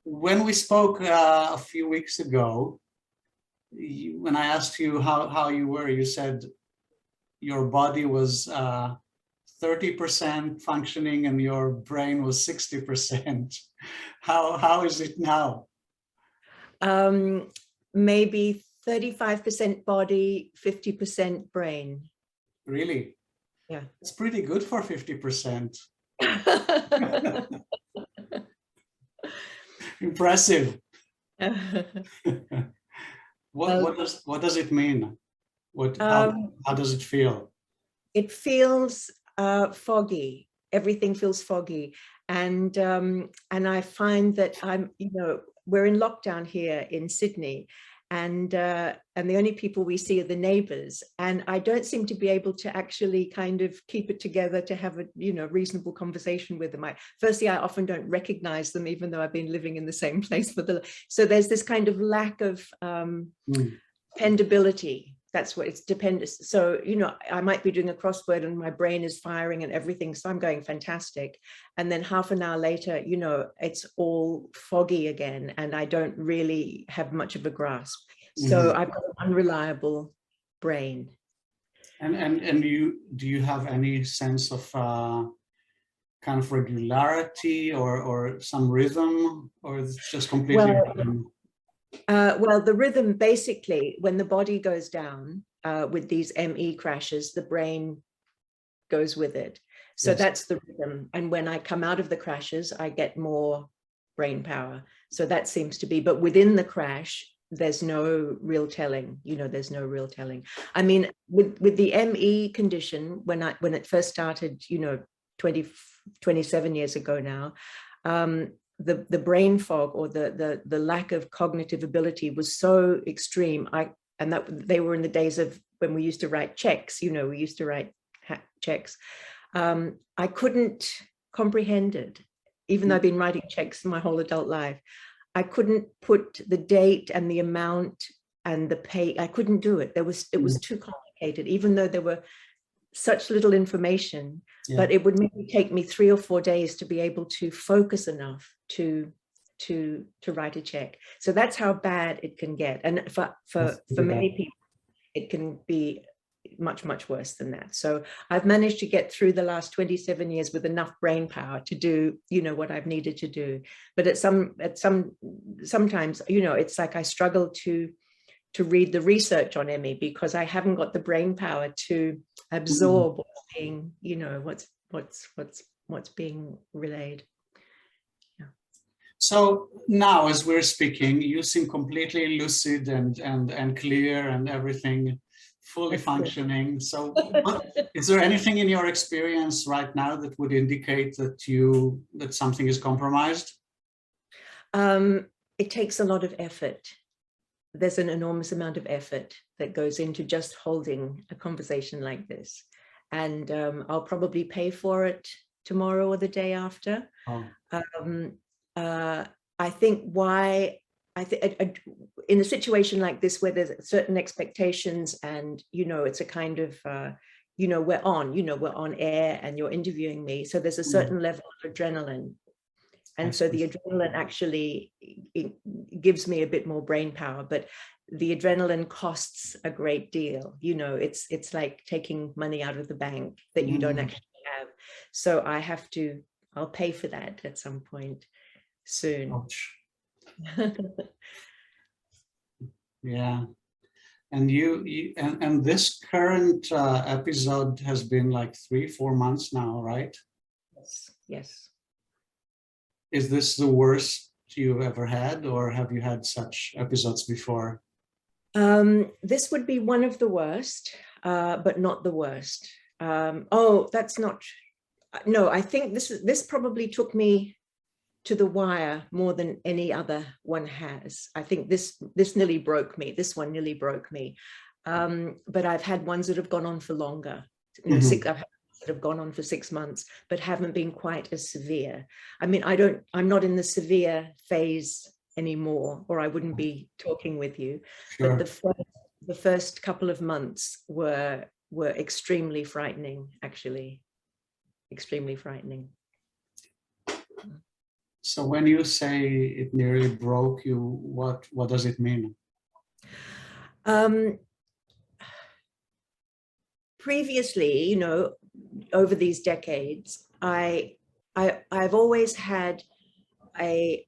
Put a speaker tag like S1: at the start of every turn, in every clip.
S1: when we spoke a few weeks ago, when I asked you how you were, you said your body was 30% functioning and your brain was 60%. How is it now?
S2: Maybe 35% body, 50% brain.
S1: Really?
S2: Yeah.
S1: It's pretty good for 50%. Impressive. What does it mean? How does it feel?
S2: It feels foggy. Everything feels foggy, and I find that we're in lockdown here in Sydney, and the only people we see are the neighbors, and I don't seem to be able to actually kind of keep it together to have a reasonable conversation with them. Firstly, I often don't recognize them, even though I've been living in the same place so there's this kind of lack of dependability. That's what it's dependent. So, I might be doing a crossword and my brain is firing and everything. So I'm going fantastic. And then half an hour later, it's all foggy again. And I don't really have much of a grasp. So I've got an unreliable brain.
S1: And do you have any sense of kind of regularity or some rhythm, or is it just completely random?
S2: Well, the rhythm, basically, when the body goes down with these ME crashes, the brain goes with it. So that's the rhythm. And when I come out of the crashes, I get more brain power. So that seems to be, but within the crash, there's no real telling, there's no real telling. I mean, with the ME condition, when it first started, 27 years ago now, the brain fog or the lack of cognitive ability was so extreme. And that they were in the days of when we used to write checks, we used to write checks. I couldn't comprehend it, even though I've been writing checks my whole adult life. I couldn't put the date and the amount and the pay. I couldn't do it. It was too complicated, even though there were such little information, but it would maybe take me 3 or 4 days to be able to focus enough to write a check. So that's how bad it can get. And for many people, it can be much, much worse than that. So I've managed to get through the last 27 years with enough brain power to do, what I've needed to do. But sometimes, it's like I struggle to read the research on ME because I haven't got the brain power to absorb what's being, what's being relayed. Yeah.
S1: So now, as we're speaking, you seem completely lucid and clear and everything fully functioning. So is there anything in your experience right now that would indicate that something is compromised?
S2: It takes a lot of effort. There's an enormous amount of effort that goes into just holding a conversation like this. And I'll probably pay for it tomorrow or the day after. I think in a situation like this, where there's certain expectations and, it's a kind of, we're on air and you're interviewing me. So there's a certain level of adrenaline. And so the adrenaline actually gives me a bit more brain power, but the adrenaline costs a great deal. It's like taking money out of the bank that you don't actually have. So I'll pay for that at some point soon.
S1: Yeah. And and this current episode has been like 3-4 months now, right?
S2: Yes.
S1: Is this the worst you've ever had, or have you had such episodes before?
S2: This would be one of the worst, but not the worst. That's not. No, I think this probably took me to the wire more than any other one has. I think this nearly broke me. This one nearly broke me. But I've had ones that have gone on for longer. I've had that have gone on for 6 months, but haven't been quite as severe. I mean, I'm not in the severe phase anymore, or I wouldn't be talking with you. Sure. But the first couple of months were extremely frightening, actually, extremely frightening.
S1: So when you say it nearly broke you, what does it mean?
S2: Previously, you know, over these decades, I've always had a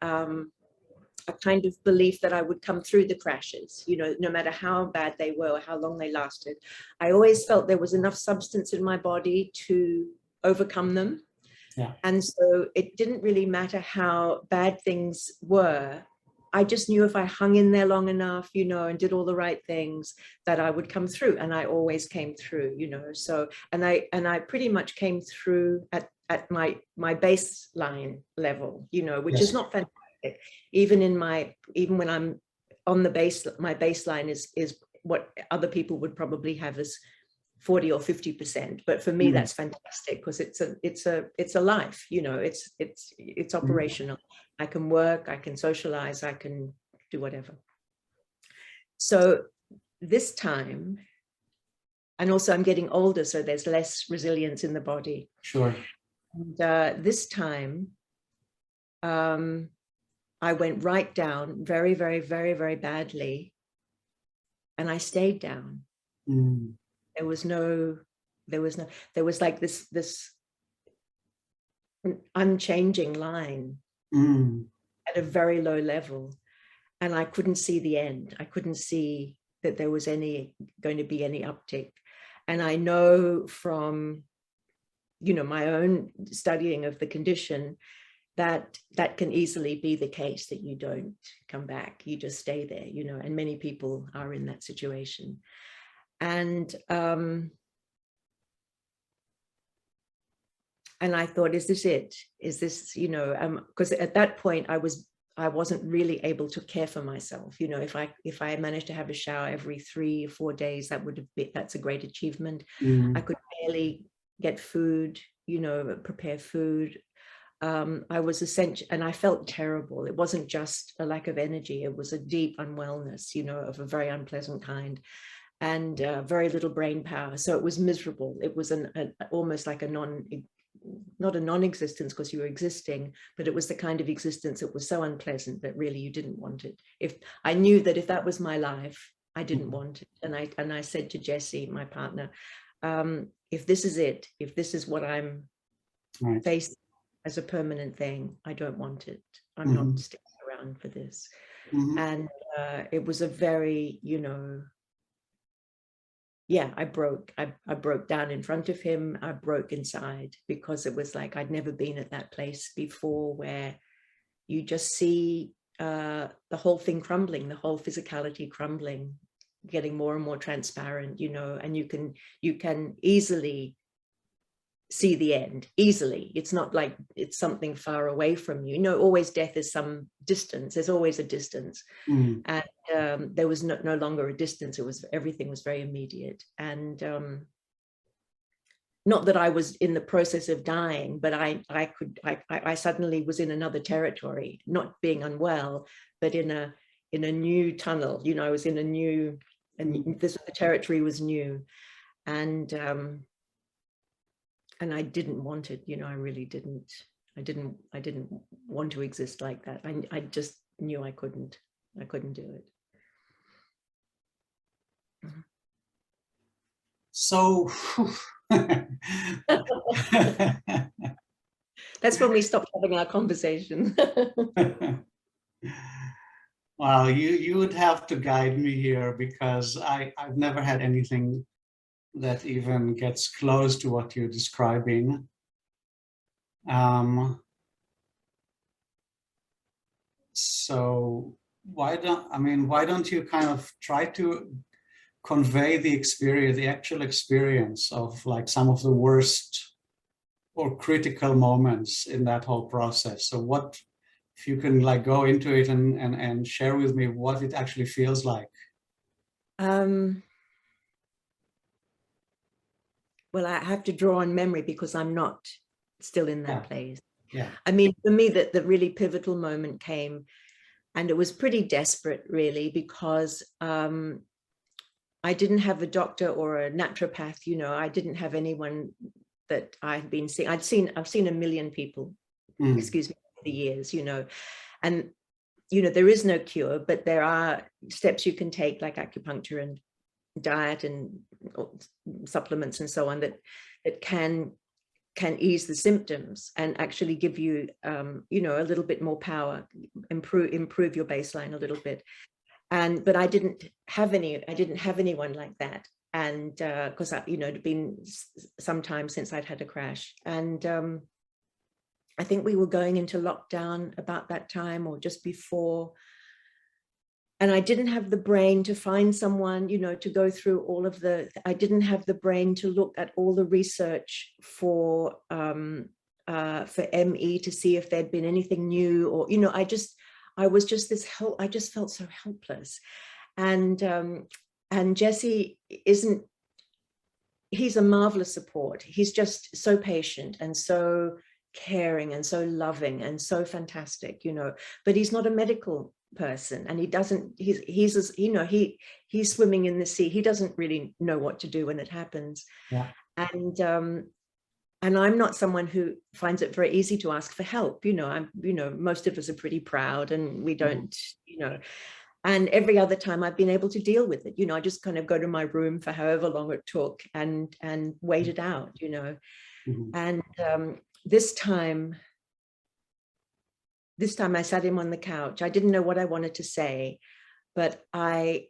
S2: kind of belief that I would come through the crashes, you know, no matter how bad they were or how long they lasted. I always felt there was enough substance in my body to overcome them.
S1: Yeah.
S2: And so it didn't really matter how bad things were. I just knew if I hung in there long enough, you know, and did all the right things, that I would come through. And I always came through, you know. So, and I pretty much came through at my baseline level, you know, which
S1: Yes.
S2: is not fantastic. Even when I'm on the base, my baseline is what other people would probably have as 40 or 50%. But for me, that's fantastic, because it's a life, you know, it's operational. I can work, I can socialize, I can do whatever. So this time, and also I'm getting older, so there's less resilience in the body.
S1: Sure.
S2: And this time, I went right down very, very, very, very badly. And I stayed down. There was like this unchanging line at a very low level. And I couldn't see the end. I couldn't see that there was going to be any uptick. And I know from, you know, my own studying of the condition, that can easily be the case, that you don't come back, you just stay there, you know, and many people are in that situation. And I thought, is this it? Is this, you know, because at that point I wasn't really able to care for myself. You know, if I managed to have a shower every 3 or 4 days, that's a great achievement. I could barely get food, you know, prepare food. I was essential, and I felt terrible. It wasn't just a lack of energy. It was a deep unwellness, you know, of a very unpleasant kind, and very little brain power. So it was miserable. It was almost like not a non-existence, because you were existing, but it was the kind of existence that was so unpleasant that really you didn't want it. If I knew that if that was my life, I didn't want it. And I said to Jesse, my partner, if this is it, if this is what I'm facing as a permanent thing, I don't want it. I'm not sticking around for this. And it was a very, you know, yeah, I broke down in front of him. I broke inside, because it was like I'd never been at that place before, where you just see the whole thing crumbling, the whole physicality crumbling, getting more and more transparent, you know, and you can easily see the end easily. It's not like it's something far away from you. No, always death is some distance. There's always a distance. And there was no longer a distance. Everything was very immediate. And not that I was in the process of dying, but I suddenly was in another territory, not being unwell, but in a new tunnel. You know, I was in a new, and the territory was new. And I didn't want it, you know, I really didn't. I didn't want to exist like that. I just knew I couldn't do it.
S1: So
S2: that's when we stopped having our conversation.
S1: Wow, you would have to guide me here, because I've never had anything that even gets close to what you're describing. So why don't you kind of try to convey the experience, the actual experience of like some of the worst or critical moments in that whole process? So what, if you can like go into it and share with me what it actually feels like.
S2: Well, I have to draw on memory, because I'm not still in that place.
S1: Yeah.
S2: I mean, for me, the really pivotal moment came, and it was pretty desperate, really, because I didn't have a doctor or a naturopath. You know, I didn't have anyone that I had been seeing. I've seen 1 million people, excuse me, the years, and, there is no cure, but there are steps you can take, like acupuncture and diet and supplements and so on, that can ease the symptoms and actually give you, a little bit more power, improve your baseline a little bit. But I didn't have anyone like that. And because it'd been some time since I'd had a crash. And I think we were going into lockdown about that time or just before. And I didn't have the brain to find someone, to go through all of I didn't have the brain to look at all the research for ME to see if there'd been anything new, or, I was just I just felt so helpless. And Jesse he's a marvelous support. He's just so patient and so caring and so loving and so fantastic, but he's not a medical person, and he's swimming in the sea. He doesn't really know what to do when it happens.
S1: Yeah.
S2: And I'm not someone who finds it very easy to ask for help. Most of us are pretty proud, and we don't, and every other time I've been able to deal with it. I just kind of go to my room for however long it took and wait it out, And this time I sat him on the couch. I didn't know what I wanted to say, but I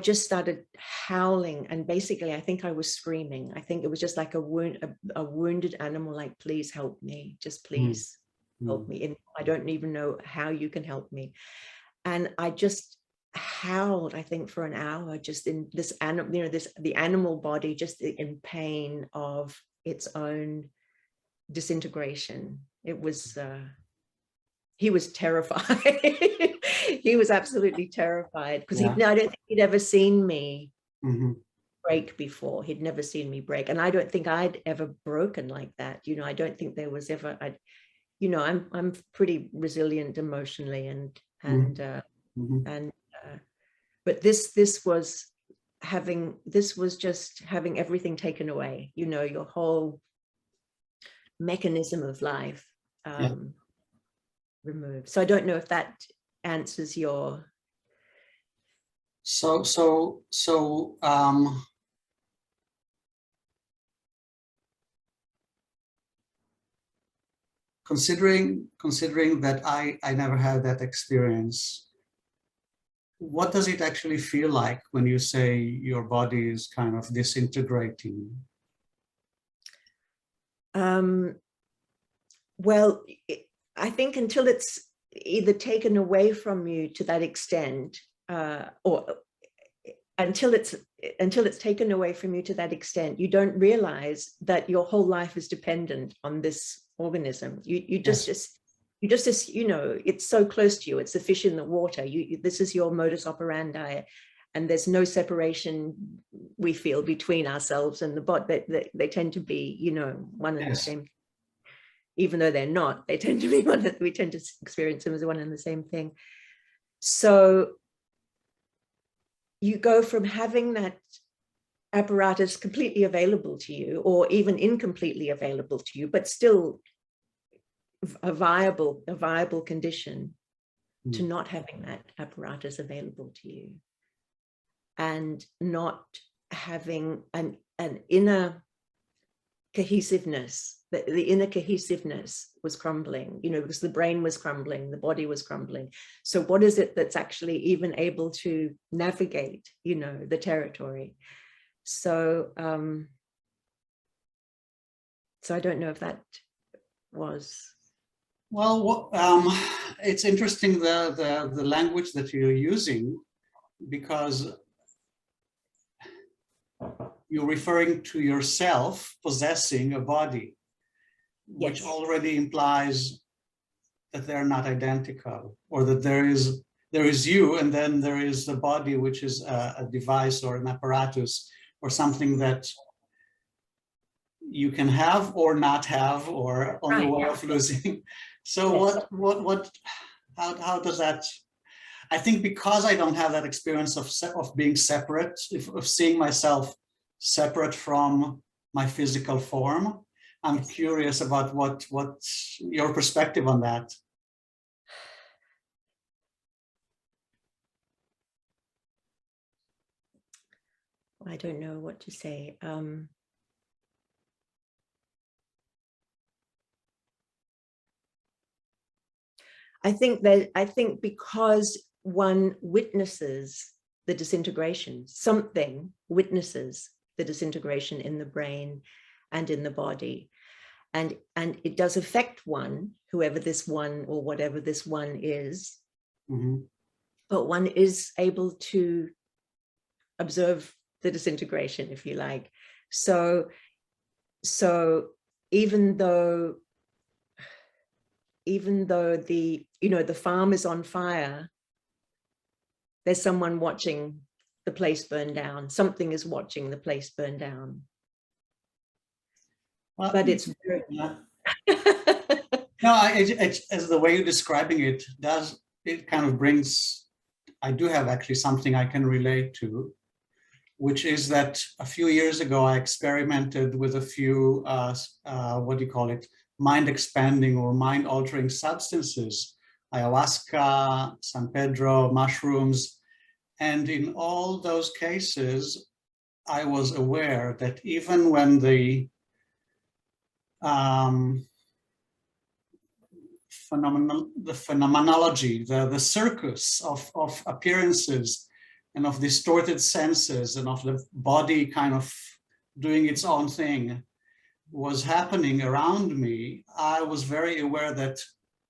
S2: just started howling, and basically I think I was screaming. I think it was just like a wounded animal, like, please help me, just please help me. And I don't even know how you can help me. And I just howled, I think, for an hour, just in this animal, the animal body, just in pain of its own disintegration. It was, he was terrified. He was absolutely terrified, because I don't think he'd ever seen me break before. He'd never seen me break. And I don't think I'd ever broken like that. I don't think there was ever, I'm pretty resilient emotionally, but this was just having everything taken away, your whole mechanism of life removed. So I don't know if that answers your.
S1: Considering that I never had that experience, what does it actually feel like when you say your body is kind of disintegrating?
S2: Well, I think until it's either taken away from you to that extent, or until it's taken away from you to that extent, you don't realize that your whole life is dependent on this organism. You just it's so close to you. It's the fish in the water. This is your modus operandi, and there's no separation, we feel, between ourselves and the body. They tend to be, one and the same. Even though they're not, they tend to be one that we tend to experience them as one and the same thing. So you go from having that apparatus completely available to you, or even incompletely available to you, but still a viable condition, to not having that apparatus available to you, and not having an inner cohesiveness. The inner cohesiveness was crumbling, because the brain was crumbling, the body was crumbling. So what is it that's actually even able to navigate, the territory? So, so I don't know if that was.
S1: Well, it's interesting the language that you're using, because you're referring to yourself possessing a body, which already implies that they're not identical, or that there is you, and then there is the body, which is a device or an apparatus or something that you can have or not have, or on the way of losing. So how does that? I think because I don't have that experience of being separate, of seeing myself separate from my physical form, I'm curious about what's your perspective on that.
S2: I don't know what to say. I think because one witnesses the disintegration, something witnesses the disintegration in the brain and in the body. And it does affect one, whoever this one or whatever this one is. Mm-hmm. But one is able to observe the disintegration, if you like. So even though the, the farm is on fire, there's someone watching the place burn down. Something is watching the place burn down. Well, but it's very...
S1: No, as the way you're describing it it kind of brings, I do have actually something I can relate to, which is that a few years ago, I experimented with a few, what do you call it, mind expanding or mind altering substances, ayahuasca, San Pedro, mushrooms. And in all those cases, I was aware that even when the phenomenology, the circus of appearances and of distorted senses and of the body kind of doing its own thing was happening around me, I was very aware that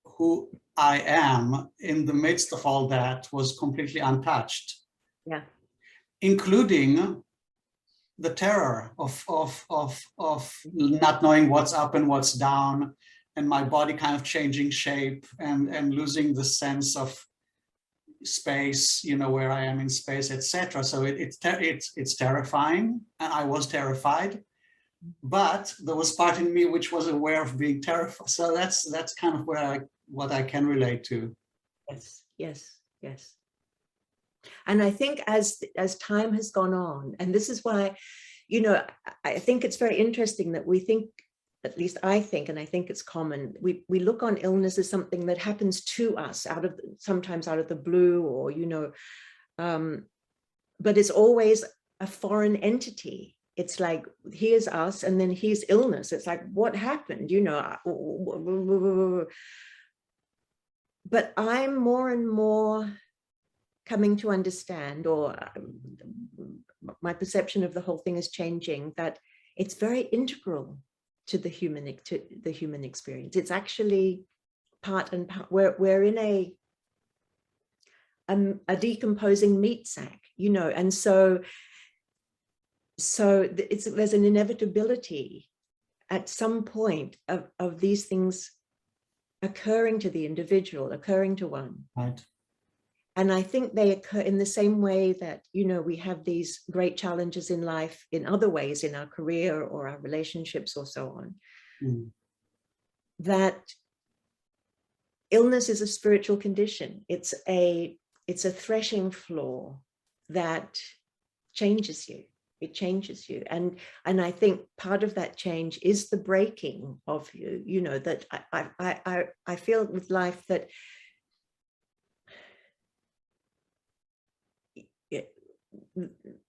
S1: who I am in the midst of all that was completely untouched.
S2: Yeah.
S1: Including the terror of not knowing what's up and what's down, and my body kind of changing shape and losing the sense of space, where I am in space, etc. So it's terrifying, and I was terrified, but there was part in me which was aware of being terrified. So that's kind of what I can relate to.
S2: Yes. And I think as time has gone on, and this is why, I think it's very interesting that we think, at least I think, and I think it's common, we look on illness as something that happens to us sometimes out of the blue, or, but it's always a foreign entity. It's like, here's us, and then here's illness. It's like, what happened? But I'm more and more coming to understand, or my perception of the whole thing is changing, that it's very integral to the human experience. It's actually part and part. We're in a decomposing meat sack, and so there's an inevitability at some point of these things occurring to the individual, occurring to one.
S1: Right.
S2: And I think they occur in the same way that, we have these great challenges in life in other ways, in our career or our relationships or so on. That illness is a spiritual condition. It's a threshing floor that changes you. It changes you. And I think part of that change is the breaking of you, that I feel with life that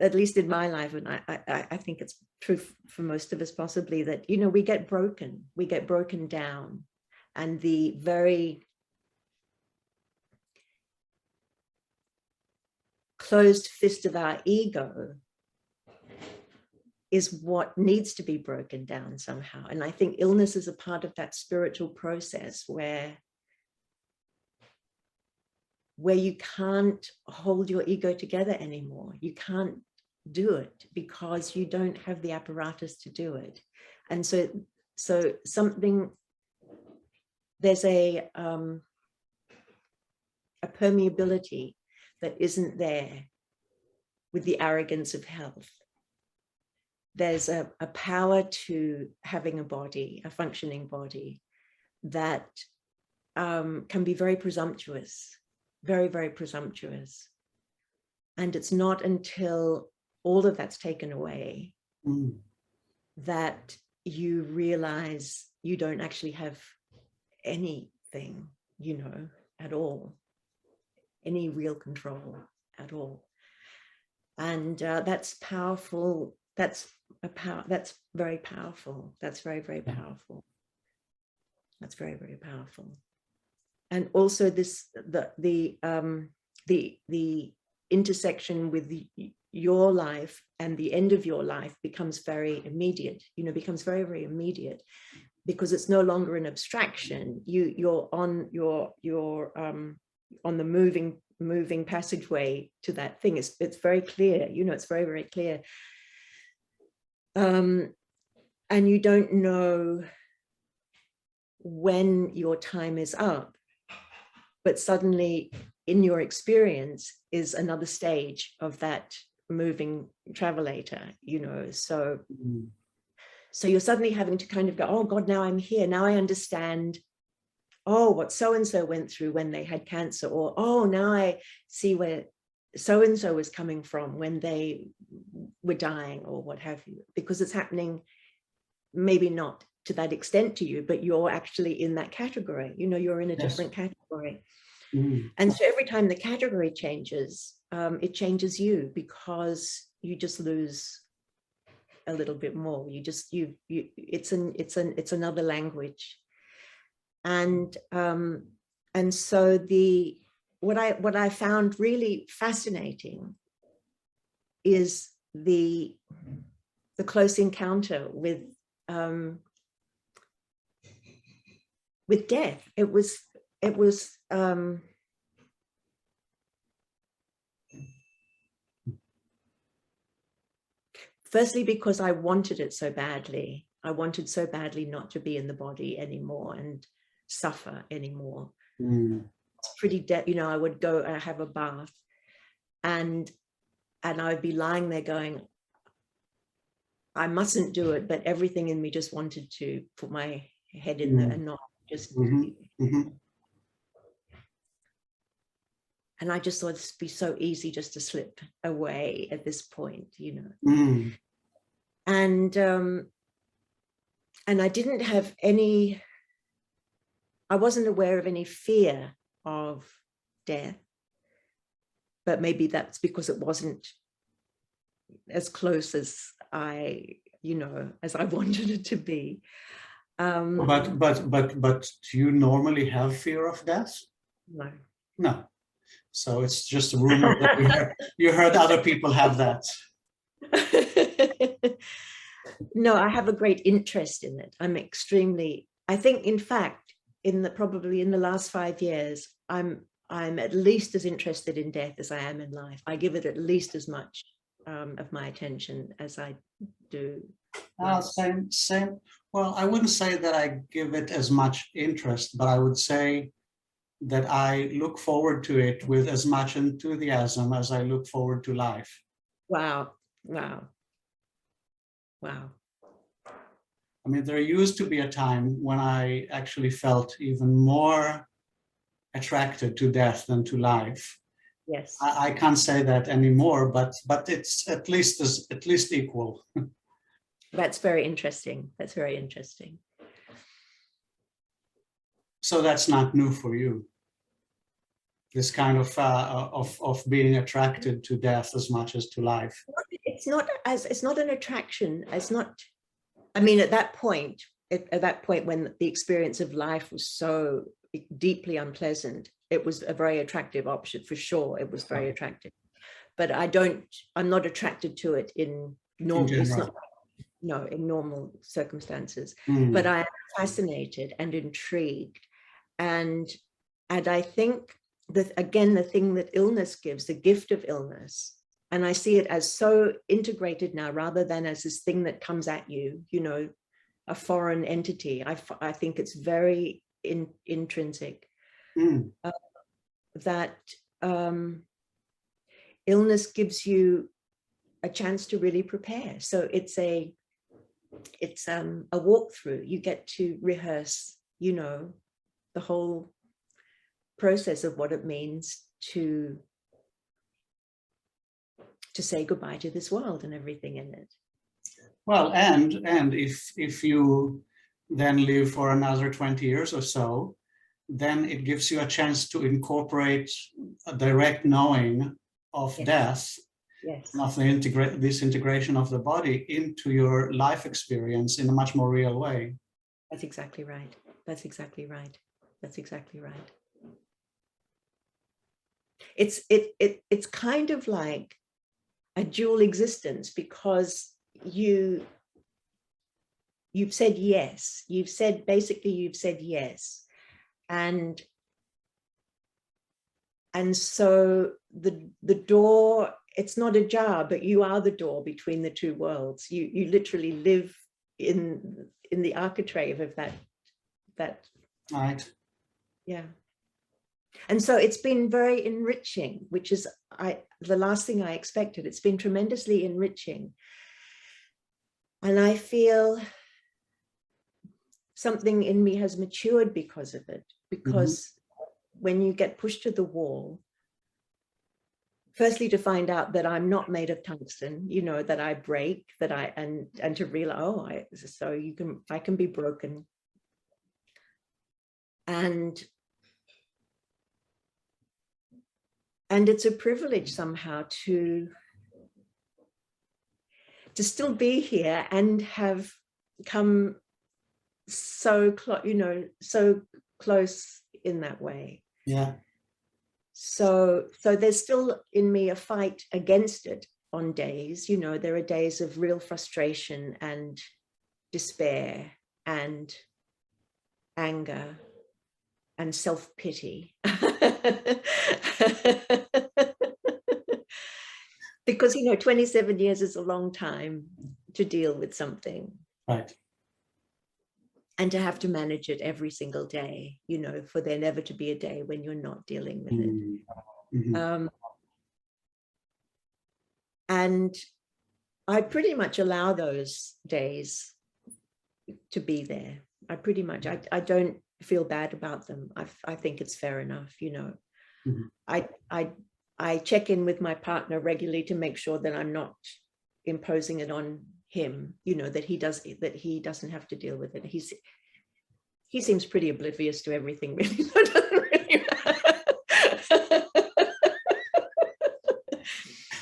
S2: at least in my life, and I think it's true for most of us possibly, that, we get broken down, and the very closed fist of our ego is what needs to be broken down somehow. And I think illness is a part of that spiritual process where you can't hold your ego together anymore. You can't do it because you don't have the apparatus to do it. And so there's a permeability that isn't there with the arrogance of health. There's a power to having a body, a functioning body, that can be very presumptuous, very, very presumptuous. And it's not until all of that's taken away that you realize you don't actually have anything, you know, at all, any real control at all. And that's powerful. That's very powerful. That's very, very powerful. That's very, very powerful. And also this, the intersection with your life and the end of your life becomes very immediate, you know, becomes very, very immediate, because it's no longer an abstraction. You're on on the moving passageway to that thing. It's very clear, you know, it's very, very clear. And you don't know when your time is up, but suddenly in your experience is another stage of that moving travelator, you know. So so you're suddenly having to kind of go, oh God, now I'm here, now I understand, oh, what so-and-so went through when they had cancer, or oh, now I see where so-and-so was coming from when they were dying, or what have you, because it's happening maybe not to that extent to you, but you're actually in that category, you know, you're in a different category. And so every time the category changes, it changes you, because you just lose a little bit more. It's another language. And so what I found really fascinating is the close encounter with death. It was firstly because I wanted it so badly. I wanted so badly not to be in the body anymore and suffer anymore. It's pretty you know, I would go and have a bath, and I would be lying there going, I mustn't do it, but everything in me just wanted to put my head in there and not just and I just thought it'd be so easy just to slip away at this point, you know. And I didn't have any, I wasn't aware of any fear of death, but maybe that's because it wasn't as close as you know, as I wanted it to be.
S1: But do you normally have fear of death? No. So it's just a rumor that you heard other people have that.
S2: No, I have a great interest in it. I'm extremely, I think, in fact, probably in the last 5 years, I'm at least as interested in death as I am in life. I give it at least as much of my attention as I do.
S1: Same. Well, I wouldn't say that I give it as much interest, but I would say that I look forward to it with as much enthusiasm as I look forward to life.
S2: Wow. Wow. Wow.
S1: I mean, there used to be a time when I actually felt even more attracted to death than to life.
S2: Yes.
S1: I can't say that anymore, but it's at least equal.
S2: That's very interesting. That's very interesting.
S1: So that's not new for you. This kind of being attracted to death as much as to life.
S2: It's not an attraction. It's not. I mean, at that point when the experience of life was so deeply unpleasant, it was a very attractive option for sure. It was very attractive, but I'm not attracted to it in normal. It's not. No, in normal circumstances. But I am fascinated and intrigued, and I think that again, the thing that illness gives, the gift of illness. And I see it as so integrated now, rather than as this thing that comes at you, you know, a foreign entity. I think it's very intrinsic. That illness gives you a chance to really prepare. So it's a walkthrough. You get to rehearse, you know, the whole process of what it means to say goodbye to this world and everything in it.
S1: Well, and if you then live for another 20 years or so, then it gives you a chance to incorporate a direct knowing of
S2: Yes.
S1: death,
S2: Yes.
S1: and of the disintegration of the body into your life experience in a much more real way.
S2: That's exactly right. That's exactly right. That's exactly right. It's kind of like a dual existence, because you've said yes. You've said yes. And so the door, it's not ajar, but you are the door between the two worlds. You literally live in the architrave of that.
S1: Right.
S2: Yeah. And so it's been very enriching, which is the last thing I expected. It's been tremendously enriching. And I feel something in me has matured because of it. Because when you get pushed to the wall, firstly, to find out that I'm not made of tungsten, that I break, and to realize, I can be broken. And it's a privilege somehow to still be here and have come so close in that way.
S1: Yeah.
S2: So there's still in me a fight against it on days. There are days of real frustration and despair and anger and self-pity. Because 27 years is a long time to deal with something.
S1: Right.
S2: And to have to manage it every single day, for there never to be a day when you're not dealing with it. And I pretty much allow those days to be there. I don't feel bad about them. I think it's fair enough, I check in with my partner regularly to make sure that I'm not imposing it on him, that he doesn't have to deal with it. He seems pretty oblivious to everything, really. So it doesn't really matter.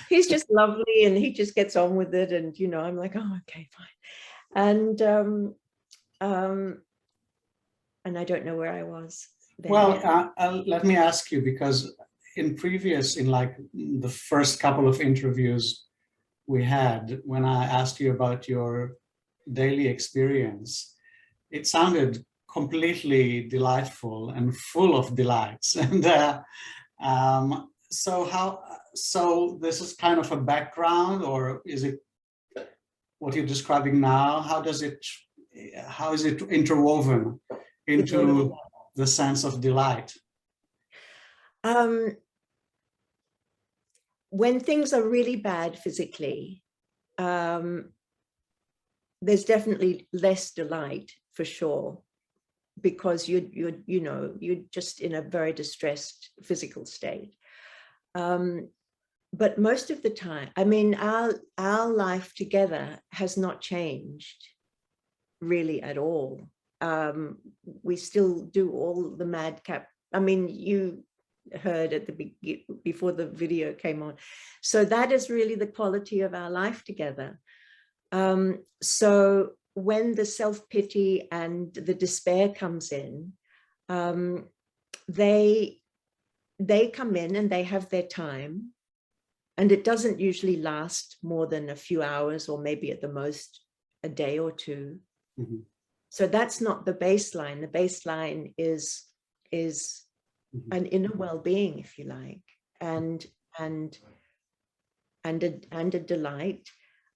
S2: He's just lovely and he just gets on with it. And, I'm like, oh, okay, fine. And I don't know where I was then.
S1: Well, let me ask you, because in like the first couple of interviews we had, when I asked you about your daily experience, it sounded completely delightful and full of delights. And so this is kind of a background, or is it what you're describing now? How is it interwoven into the sense of delight?
S2: When things are really bad physically, there's definitely less delight, for sure, because you're just in a very distressed physical state. But most of the time, our life together has not changed really at all. We still do all the madcap. You heard at before the video came on. So that is really the quality of our life together. So when the self-pity and the despair comes in, they come in and they have their time, and it doesn't usually last more than a few hours, or maybe at the most a day or two. So that's not the baseline. The baseline is an inner well-being, if you like, and a delight.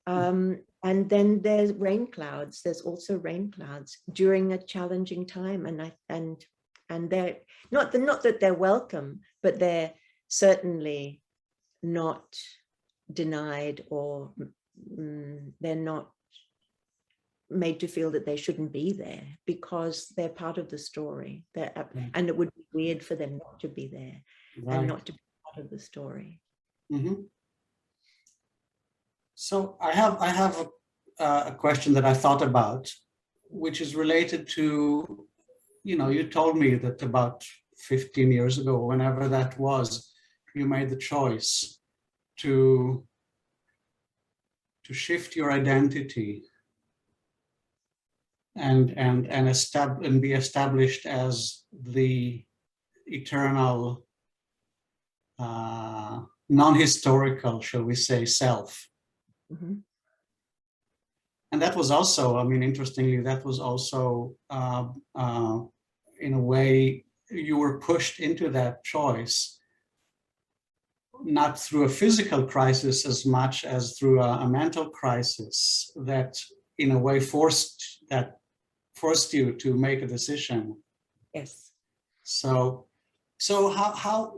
S2: And then there's rain clouds. There's also rain clouds during a challenging time, and they're not that they're welcome, but they're certainly not denied, or they're not made to feel that they shouldn't be there, because they're part of the story. And it would be weird for them not to be there, and not to be part of the story.
S1: So I have a question that I thought about, which is related to, you told me that about 15 years ago, whenever that was, you made the choice to shift your identity and be established as the eternal, non-historical, shall we say, self.
S2: Mm-hmm.
S1: And that was also, interestingly, that was also, in a way, you were pushed into that choice, not through a physical crisis as much as through a mental crisis that, in a way, forced you to make a decision.
S2: Yes.
S1: So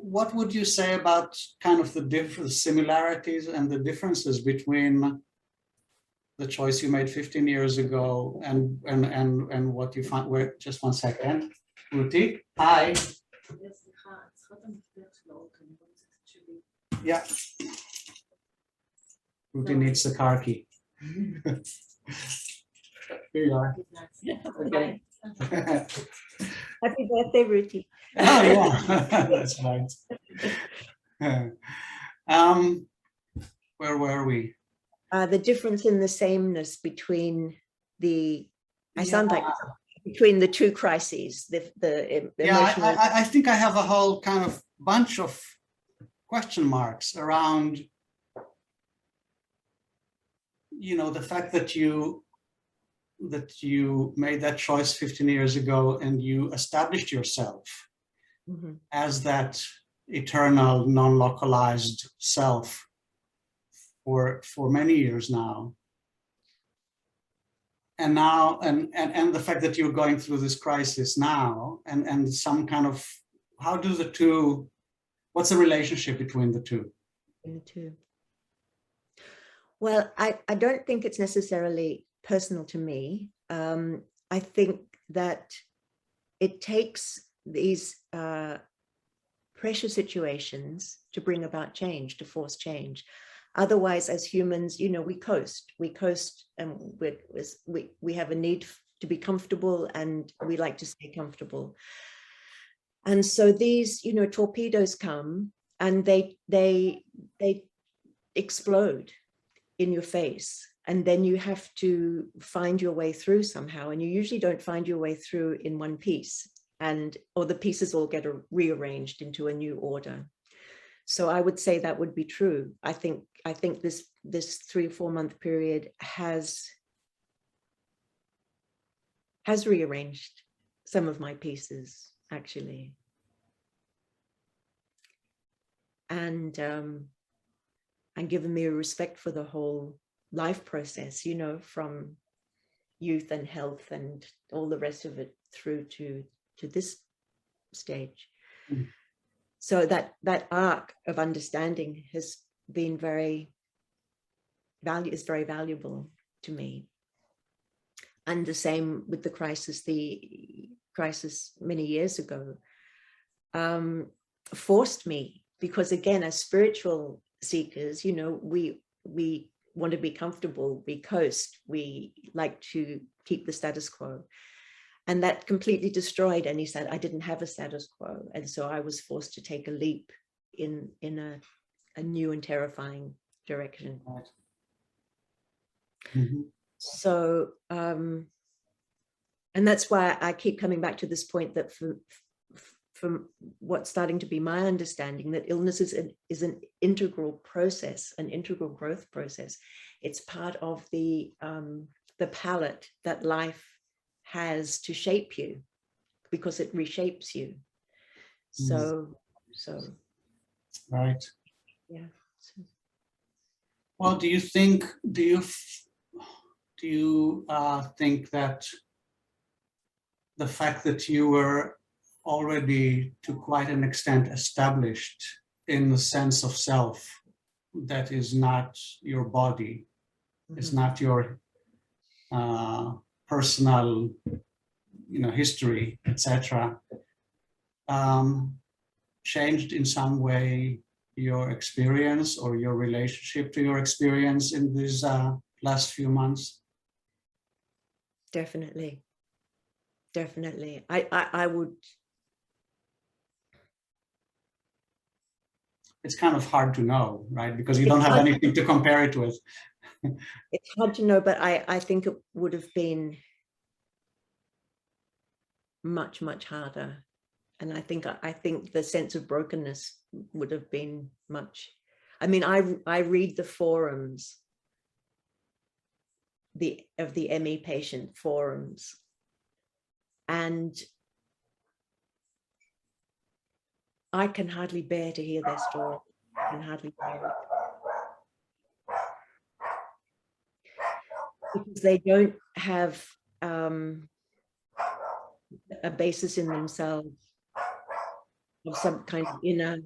S1: what would you say about kind of the different similarities and the differences between the choice you made 15 years ago and what you find? Wait, just 1 second. Ruti, hi. Yeah. Ruti needs the car key. Here you are. Okay.
S2: Happy birthday, Ruti.
S1: Oh yeah, that's right. Where were we?
S2: The difference in the sameness between the, I sound like between the two crises, the emotional.
S1: I think I have a whole kind of bunch of question marks around, the fact that you made that choice 15 years ago and you established yourself mm-hmm. as that eternal, non-localized self for many years now. And now, and the fact that you're going through this crisis now, and some kind of, how do the two, what's the relationship between the two?
S2: Well, I don't think it's necessarily personal to me. I think that it takes these pressure situations to bring about change, to force change. Otherwise, as humans, we coast, and we have a need to be comfortable, and we like to stay comfortable. And so these, torpedoes come and they explode in your face, and then you have to find your way through somehow. And you usually don't find your way through in one piece, or the pieces all get rearranged into a new order. So I would say that would be true. I think this 3 or 4 month period has rearranged some of my pieces, actually. And given me a respect for the whole life process, from youth and health and all the rest of it through to this stage. Mm. So that arc of understanding has been very valuable to me. And the same with the crisis many years ago, forced me, because again, as spiritual seekers, we want to be comfortable, we coast, we like to keep the status quo. And that completely destroyed any status. I didn't have a status quo. And so I was forced to take a leap in a new and terrifying direction. Right. Mm-hmm. So, and that's why I keep coming back to this point that from what's starting to be my understanding, that illness is an integral process, an integral growth process. It's part of the palette that life has to shape you, because it reshapes you. So
S1: right.
S2: Yeah.
S1: Well, do you think that the fact that you were already to quite an extent established in the sense of self, that is not your body, mm-hmm. it's not your personal, history, etc., changed in some way your experience or your relationship to your experience in these last few months?
S2: Definitely. Definitely. I would.
S1: It's kind of hard to know, right? Because you
S2: It's
S1: don't have
S2: hard,
S1: anything to compare it with.
S2: it's hard to know, but I think it would have been much, much harder. And I think the sense of brokenness would have been much. I mean, I read the forums, of the ME patient forums, and I can hardly bear to hear their story. I can hardly bear it. Because they don't have a basis in themselves of some kind of inner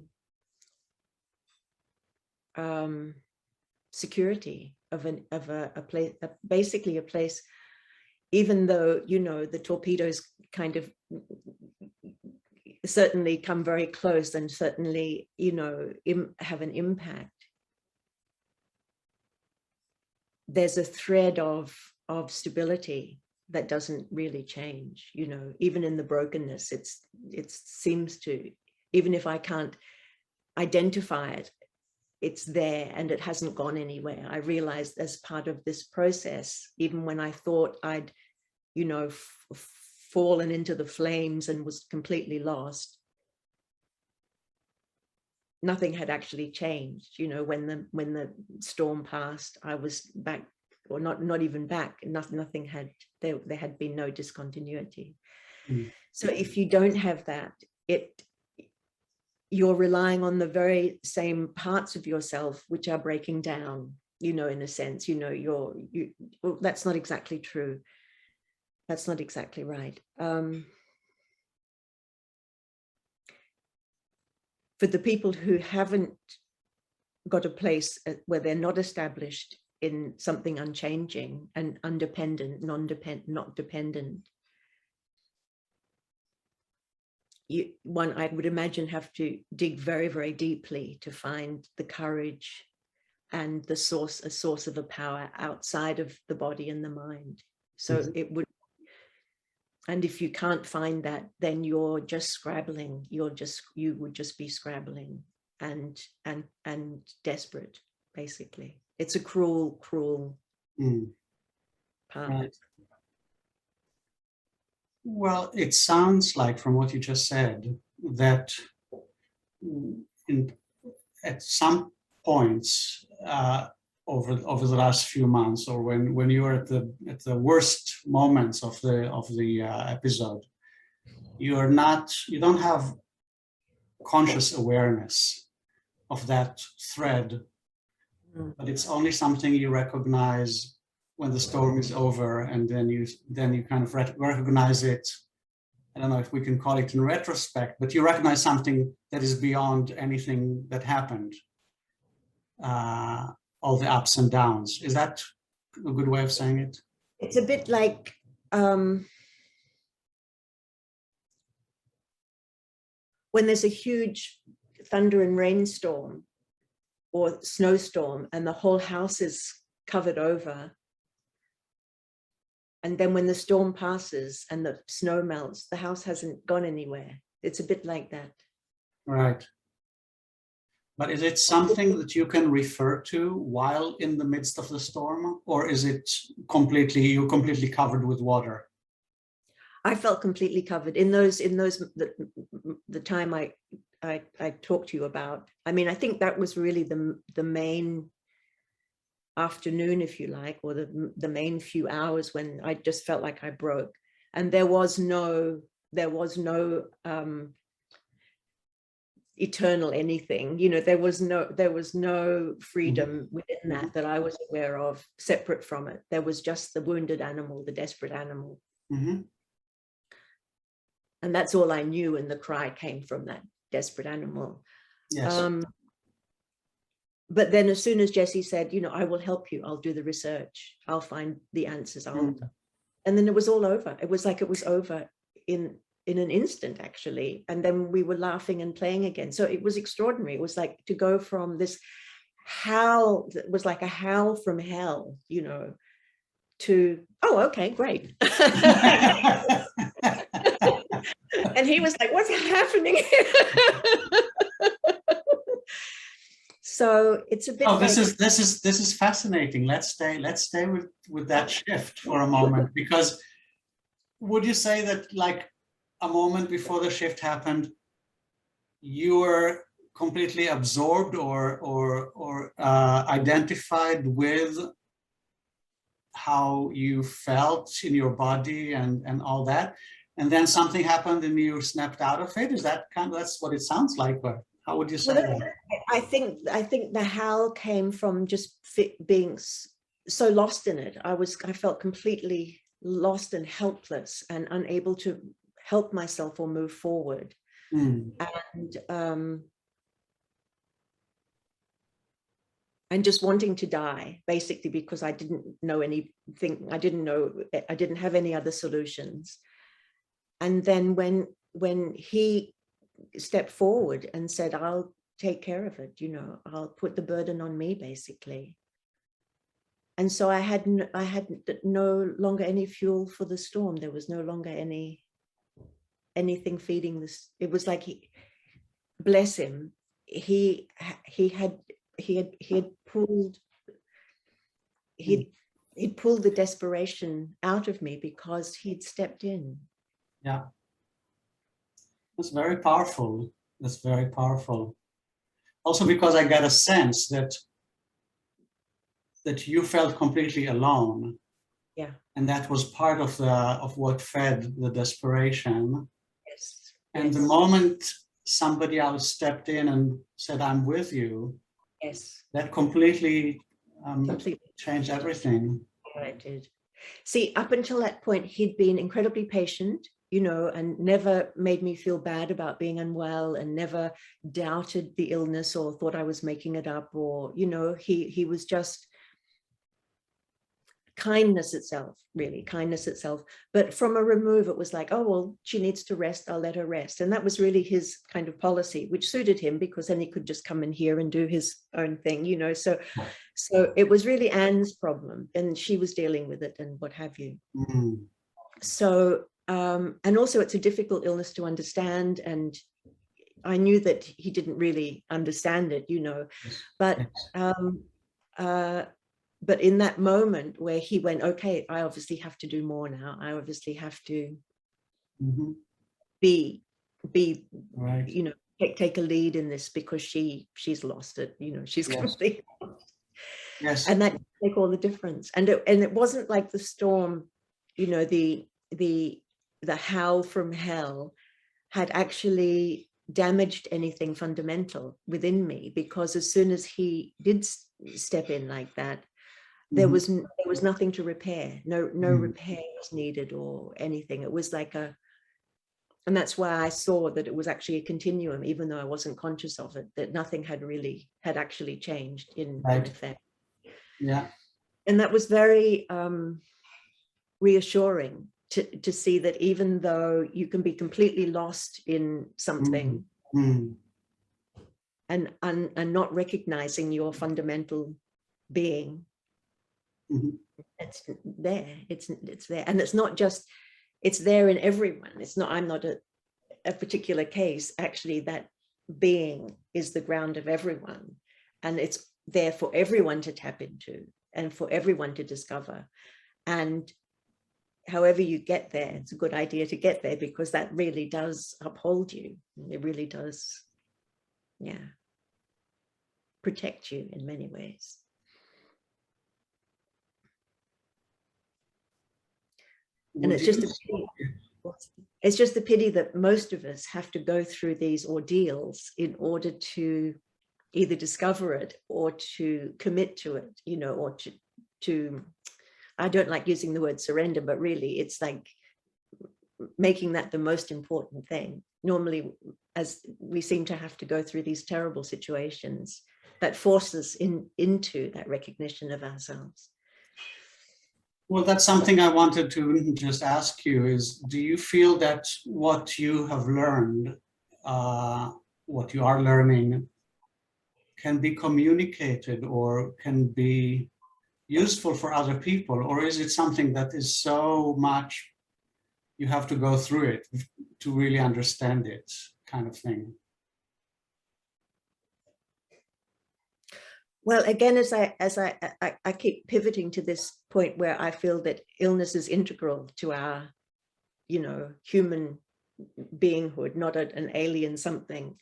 S2: security of a place, basically a place, even though, you know, the torpedoes kind of certainly come very close and certainly, you know, have an impact. There's a thread of stability that doesn't really change, you know, even in the brokenness. It seems to, even if I can't identify it, it's there and it hasn't gone anywhere. I realized as part of this process, even when I thought I'd, you know, fallen into the flames and was completely lost, nothing had actually changed. You know, when the storm passed, I was back, or not even back. Nothing had, there had been no discontinuity. So if you don't have that, you're relying on the very same parts of yourself which are breaking down, you know, in a sense. You know, well, that's not exactly true. That's not exactly right. For the people who haven't got a place where they're not established in something unchanging and undependent, not dependent, one, I would imagine, have to dig very, very deeply to find the courage and a source of a power outside of the body and the mind. So it would, and if you can't find that, then you're just scrabbling. You would just be scrabbling and desperate, basically. It's a cruel path.
S1: Right. Well, it sounds like, from what you just said, that at some points over the last few months, or when you were at the worst moments of the episode, you don't have conscious awareness of that thread, but it's only something you recognize when the storm is over, and then you kind of recognize it. I don't know if we can call it in retrospect, but you recognize something that is beyond anything that happened. All the ups and downs. Is that a good way of saying it?
S2: It's a bit like when there's a huge thunder and rainstorm or snowstorm and the whole house is covered over. And then when the storm passes and the snow melts, the house hasn't gone anywhere. It's a bit like that.
S1: Right. But is it something that you can refer to while in the midst of the storm, or is it you're completely covered with water?
S2: I felt completely covered in those the time I talked to you about. I mean, I think that was really the main afternoon, if you like, or the main few hours when I just felt like I broke, and there was no eternal anything, you know, there was no freedom within that I was aware of, separate from it. There was just the wounded animal, the desperate animal. And that's all I knew, and the cry came from that desperate animal.
S1: Yes.
S2: But then as soon as Jesse said, you know, I will help you, I'll do the research, I'll find the answers, and then it was all over. It was like it was over in an instant, actually. And then we were laughing and playing again. So it was extraordinary. It was like to go from this howl, it was like a howl from hell, you know, to, oh, okay, great. And he was like, what's happening here? So it's a bit.
S1: Oh, this is fascinating. Let's stay with that shift for a moment, because would you say that, like, a moment before the shift happened, you were completely absorbed or identified with how you felt in your body and all that, and then something happened and you snapped out of it? Is that that's what it sounds like, but how would you say that?
S2: I think the howl came from just being so lost in it. I felt completely lost and helpless and unable to help myself or move forward. And just wanting to die, basically, because I didn't know anything. I didn't have any other solutions. And then when he stepped forward and said, I'll take care of it, I'll put the burden on me, basically. And so I had no longer any fuel for the storm. There was no longer anything feeding this. It was like bless him, he had pulled the desperation out of me because he'd stepped in.
S1: Yeah, that's very powerful. That's very powerful. Also, because I get a sense that you felt completely alone.
S2: Yeah.
S1: And that was part of what fed the desperation.
S2: Yes.
S1: And the moment somebody else stepped in and said, I'm with you,
S2: yes,
S1: that completely changed everything.
S2: Yeah, it did. See, up until that point, he'd been incredibly patient, and never made me feel bad about being unwell, and never doubted the illness or thought I was making it up, or, he was just kindness itself, really, kindness itself. But from a remove, it was like, oh, well, she needs to rest, I'll let her rest. And that was really his kind of policy, which suited him, because then he could just come in here and do his own thing, So it was really Anne's problem, and she was dealing with it and what have you. So, and also it's a difficult illness to understand, and I knew that he didn't really understand it, but in that moment where he went, okay, I obviously have to do more now. I obviously have to be right. Take a lead in this, because she's lost it. She's completely lost.
S1: Yes.
S2: And that make all the difference. And it wasn't like the storm, the howl from hell had actually damaged anything fundamental within me, because as soon as he did step in like that, there was nothing to repair. No repair was needed or anything. It was like and that's why I saw that it was actually a continuum, even though I wasn't conscious of it, that nothing had actually changed in effect.
S1: Yeah.
S2: And that was very reassuring to see that even though you can be completely lost in something and not recognizing your fundamental being, it's there. It's there, and it's not just. It's there in everyone. It's not. I'm not a particular case. Actually, that being is the ground of everyone, and it's there for everyone to tap into and for everyone to discover. And however you get there, it's a good idea to get there, because that really does uphold you. It really does, protect you in many ways. And it's just a pity that most of us have to go through these ordeals in order to either discover it or to commit to it, or to I don't like using the word surrender, but really it's like making that the most important thing. Normally, as we seem to have to go through these terrible situations that force us into that recognition of ourselves.
S1: Well, that's something I wanted to just ask you is, do you feel that what you have learned, what you are learning, can be communicated or can be useful for other people, or is it something that is so much you have to go through it to really understand it, kind of thing?
S2: Well, again, as I keep pivoting to this point where I feel that illness is integral to our, human beinghood, not an alien something.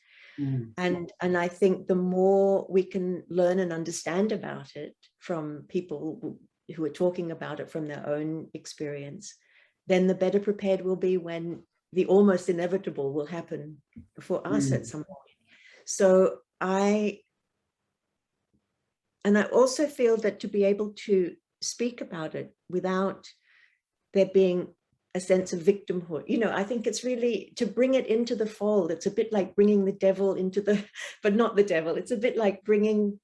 S2: And I think the more we can learn and understand about it from people who are talking about it from their own experience, then the better prepared we'll be when the almost inevitable will happen for us at some point. So I also feel that to be able to speak about it without there being a sense of victimhood, I think it's really to bring it into the fold. It's a bit like bringing the devil into but not the devil. It's a bit like bringing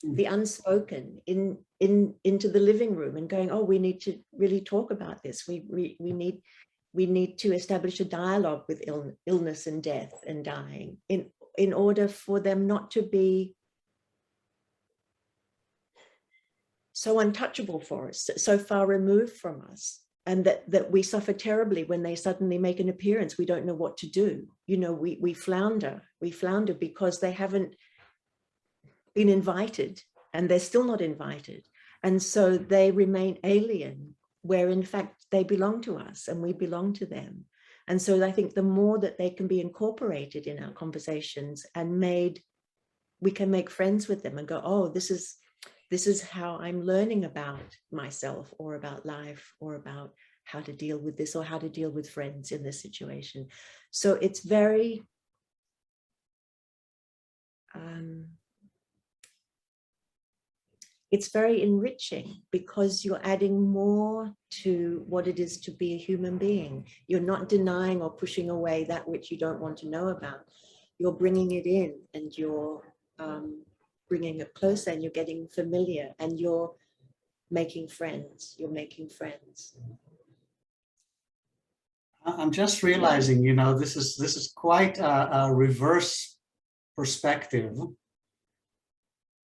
S2: the unspoken into the living room and going, oh, we need to really talk about this. We need to establish a dialogue with illness and death and dying in order for them not to be so untouchable for us, so far removed from us, and that we suffer terribly when they suddenly make an appearance. We don't know what to do. We flounder because they haven't been invited, and they're still not invited. And so they remain alien, where in fact they belong to us and we belong to them. And so I think the more that they can be incorporated in our conversations and we can make friends with them and go, oh, this is how I'm learning about myself or about life or about how to deal with this or how to deal with friends in this situation. So it's very enriching because you're adding more to what it is to be a human being. You're not denying or pushing away that which you don't want to know about. You're bringing it in and you're bringing it closer and you're getting familiar and you're making friends.
S1: I'm just realizing, this is quite a reverse perspective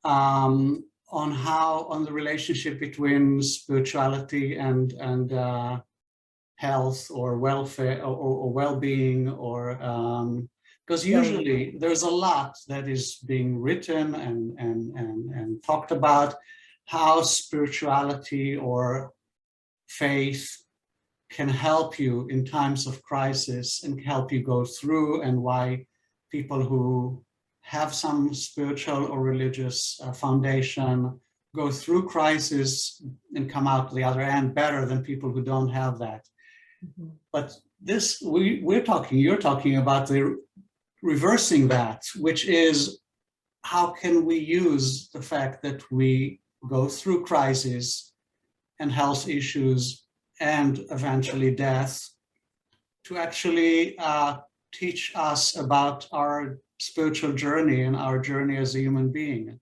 S1: on the relationship between spirituality and health or welfare or well-being, or because usually there's a lot that is being written and talked about how spirituality or faith can help you in times of crisis and help you go through, and why people who have some spiritual or religious foundation go through crisis and come out the other end better than people who don't have that. Mm-hmm. But this, you're talking about the reversing that, which is how can we use the fact that we go through crisis and health issues and eventually death to actually teach us about our spiritual journey and our journey as a human being,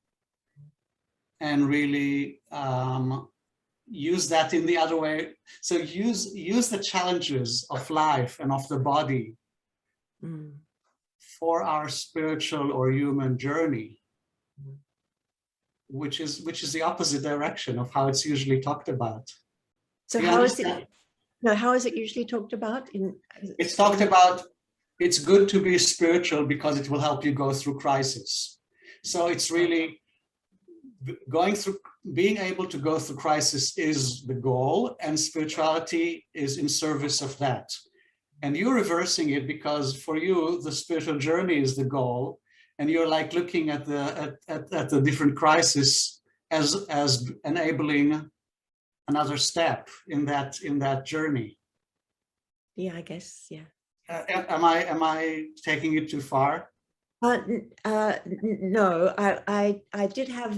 S1: and really use that in the other way. So use the challenges of life and of the body for our spiritual or human journey, which is the opposite direction of how it's usually talked about.
S2: So how is it usually talked about?
S1: It's talked about, it's good to be spiritual because it will help you go through crisis. So it's really being able to go through crisis is the goal, and spirituality is in service of that. And you're reversing it because for you, the spiritual journey is the goal, and you're like looking at the different crises as enabling another step in that journey.
S2: Yeah, I guess, yeah.
S1: Am I taking it too far?
S2: No, I did have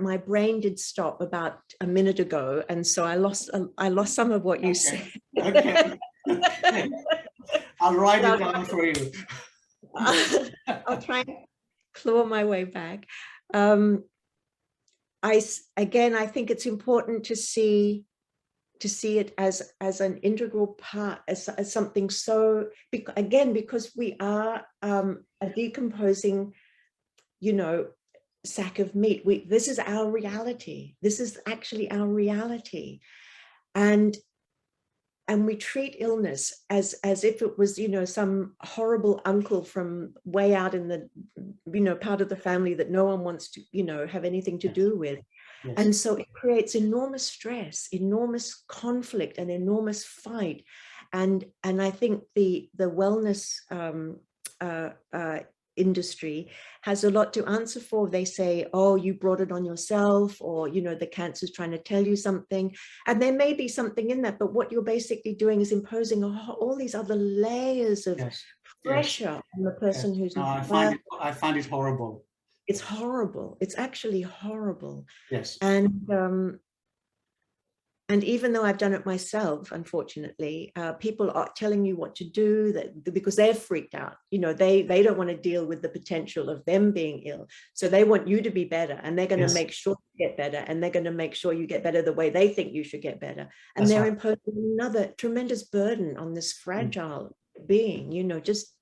S2: my brain did stop about a minute ago, and so I lost some of what you said.
S1: Okay. I'll write it down for you.
S2: I'll try and claw my way back. I think it's important to see it as an integral part, as something so, again, because we are a decomposing, sack of meat. This is our reality. This is actually our reality. And we treat illness as if it was, some horrible uncle from way out in the, part of the family that no one wants to, have anything to do with.
S1: Yes.
S2: And so it creates enormous stress, enormous conflict, and enormous fight. And I think the wellness industry has a lot to answer for. They say, oh, you brought it on yourself, or, the cancer's trying to tell you something. And there may be something in that, but what you're basically doing is imposing all these other layers of pressure on the person who's
S1: no, I find it horrible.
S2: It's horrible. It's actually horrible.
S1: Yes.
S2: And even though I've done it myself, unfortunately, people are telling you what to do because they're freaked out. They don't want to deal with the potential of them being ill. So they want you to be better, and they're going to make sure you get better, and they're going to make sure you get better the way they think you should get better. And they're imposing another tremendous burden on this fragile being. Just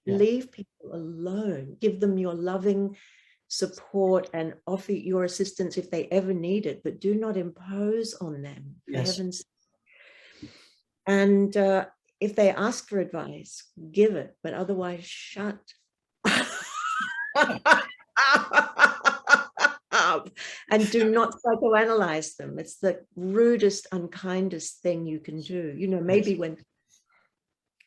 S2: leave people alone, give them your loving support and offer your assistance if they ever need it, but do not impose on them, for heaven's sake. And if they ask for advice, give it, but otherwise shut up and do not psychoanalyze them. It's the rudest, unkindest thing you can do. Maybe when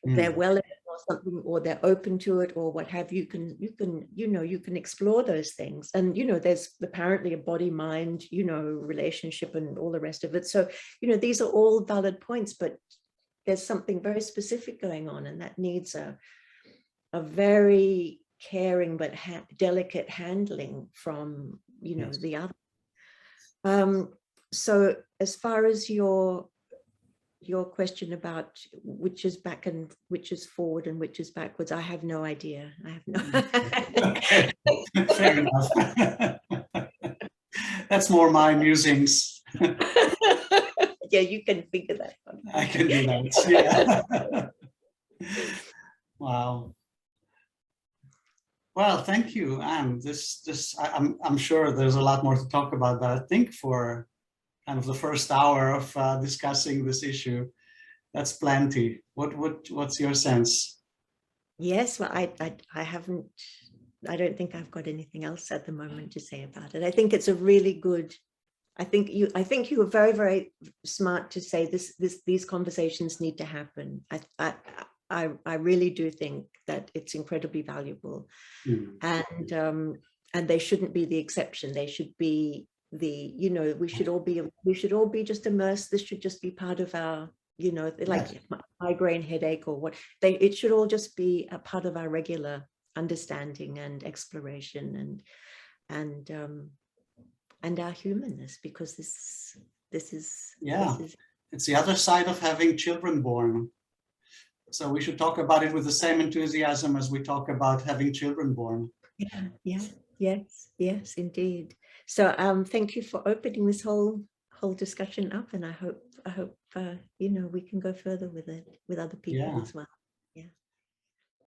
S2: they're well or something, or they're open to it, or what have you, you can explore those things. And there's apparently a body-mind relationship and all the rest of it. So these are all valid points, but there's something very specific going on, and that needs a very caring but delicate handling from the other. So as far as your question about which is back and which is forward and which is backwards, I have no idea. I have no.
S1: Okay. Fair enough. That's more my musings.
S2: Yeah, you can figure that out.
S1: I can do that. Yeah. Wow. Well, thank you, Anne. I'm sure there's a lot more to talk about, but I think for kind of the first hour of discussing this issue, that's plenty. What's your sense?
S2: Yes, well, I don't think I've got anything else at the moment to say about it. I think it's a really good. I think you were very, very smart to say these conversations need to happen. I really do think that it's incredibly valuable, and they shouldn't be the exception. They should be we should all be just immersed. This should just be part of our, like migraine, headache, or what. It should all just be a part of our regular understanding and exploration and our humanness, because this is
S1: it's the other side of having children born. So we should talk about it with the same enthusiasm as we talk about having children born.
S2: Yes, indeed. So thank you for opening this whole discussion up, and I hope we can go further with it with other people as well. Yeah.